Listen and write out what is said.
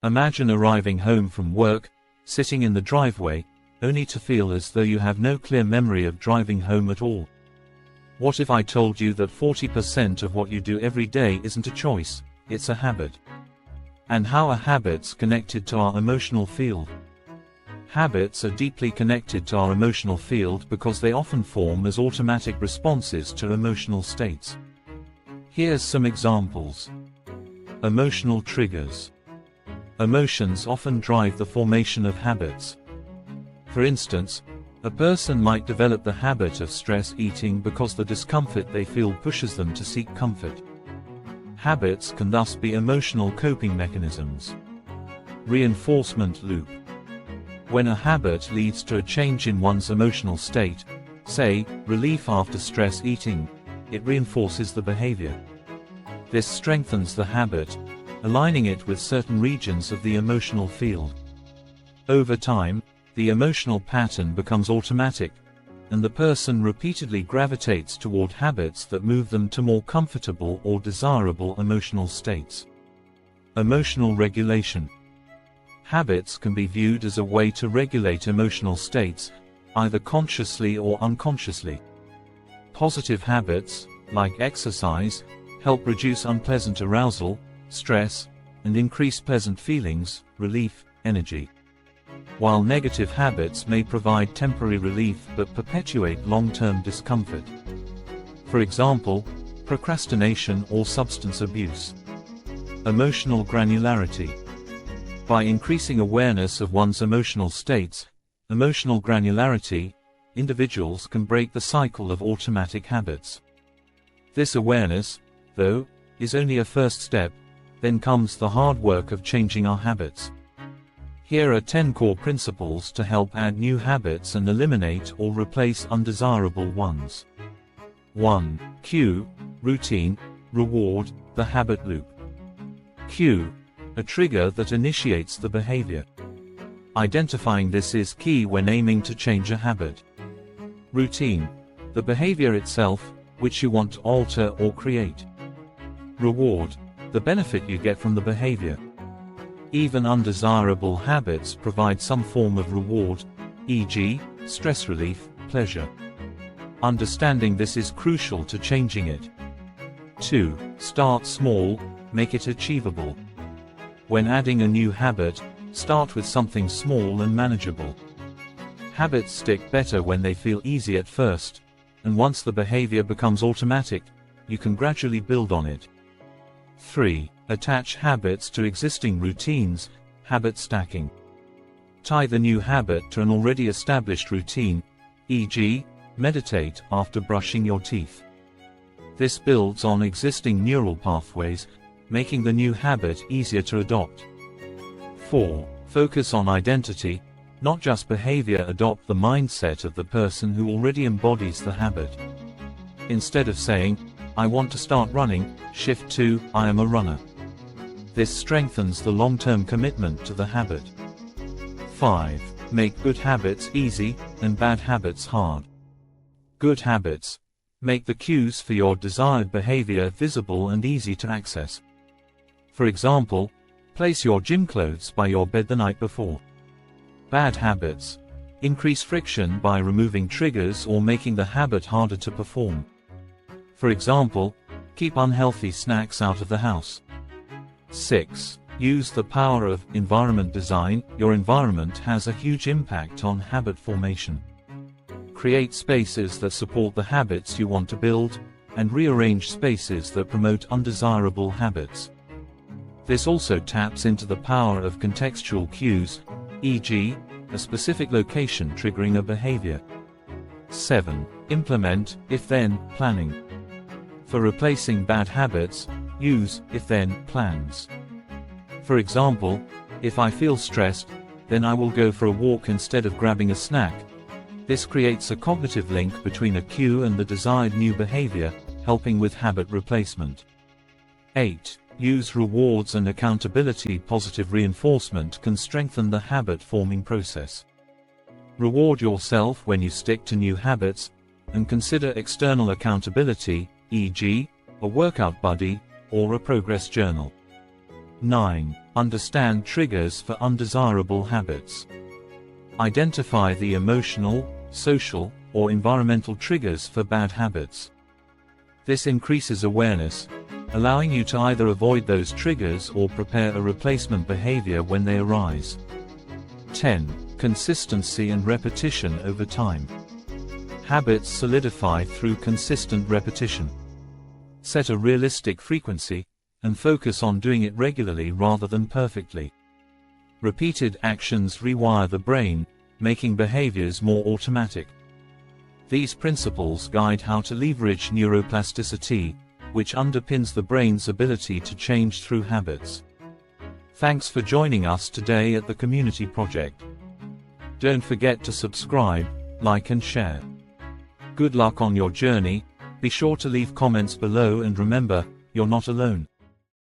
Imagine arriving home from work, sitting in the driveway, only to feel as though you have no clear memory of driving home at all. What if I told you that 40% of what you do every day isn't a choice, it's a habit? And how are habits connected to our emotional field? Habits are deeply connected to our emotional field because they often form as automatic responses to emotional states. Here's some examples. Emotional triggers. Emotions often drive the formation of habits. For instance, a person might develop the habit of stress eating because the discomfort they feel pushes them to seek comfort. Habits can thus be emotional coping mechanisms. Reinforcement loop. When a habit leads to a change in one's emotional state, say, relief after stress eating, it reinforces the behavior. This strengthens the habit, aligning it with certain regions of the emotional field. Over time, the emotional pattern becomes automatic, and the person repeatedly gravitates toward habits that move them to more comfortable or desirable emotional states. Emotional regulation. Habits can be viewed as a way to regulate emotional states, either consciously or unconsciously. Positive habits, like exercise, help reduce unpleasant arousal, stress, and increase pleasant feelings, relief, energy. While negative habits may provide temporary relief but perpetuate long-term discomfort. For example, procrastination or substance abuse. Emotional granularity. By increasing awareness of one's emotional states, emotional granularity, individuals can break the cycle of automatic habits. This awareness, though, is only a first step, then comes the hard work of changing our habits. Here are 10 core principles to help add new habits and eliminate or replace undesirable ones. 1. Cue, routine, reward, the habit loop. Cue, a trigger that initiates the behavior. Identifying this is key when aiming to change a habit. Routine, the behavior itself, which you want to alter or create. Reward, the benefit you get from the behavior. Even undesirable habits provide some form of reward, e.g., stress relief, pleasure. Understanding this is crucial to changing it. 2. Start small, make it achievable. When adding a new habit, start with something small and manageable. Habits stick better when they feel easy at first, and once the behavior becomes automatic, you can gradually build on it. 3. Attach habits to existing routines, habit stacking. Tie the new habit to an already established routine, e.g., meditate after brushing your teeth. This builds on existing neural pathways, making the new habit easier to adopt. 4. Focus on identity, not just behavior. Adopt the mindset of the person who already embodies the habit. Instead of saying, "I want to start running," shift to, "I am a runner." This strengthens the long-term commitment to the habit. 5. Make good habits easy, and bad habits hard. Good habits. Make the cues for your desired behavior visible and easy to access. For example, place your gym clothes by your bed the night before. Bad habits. Increase friction by removing triggers or making the habit harder to perform. For example, keep unhealthy snacks out of the house. 6. Use the power of environment design. Your environment has a huge impact on habit formation. Create spaces that support the habits you want to build, and rearrange spaces that promote undesirable habits. This also taps into the power of contextual cues, e.g., a specific location triggering a behavior. 7. Implement if-then planning. For replacing bad habits, use if-then plans. For example, if I feel stressed, then I will go for a walk instead of grabbing a snack. This creates a cognitive link between a cue and the desired new behavior, helping with habit replacement. 8. Use rewards and accountability. Positive reinforcement can strengthen the habit-forming process. Reward yourself when you stick to new habits, and consider external accountability, e.g., a workout buddy, or a progress journal. 9. Understand triggers for undesirable habits. Identify the emotional, social, or environmental triggers for bad habits. This increases awareness, allowing you to either avoid those triggers or prepare a replacement behavior when they arise. 10. Consistency and repetition over time. Habits solidify through consistent repetition. Set a realistic frequency, and focus on doing it regularly rather than perfectly. Repeated actions rewire the brain, making behaviors more automatic. These principles guide how to leverage neuroplasticity, which underpins the brain's ability to change through habits. Thanks for joining us today at the Community Project. Don't forget to subscribe, like and share. Good luck on your journey. Be sure to leave comments below and remember, you're not alone.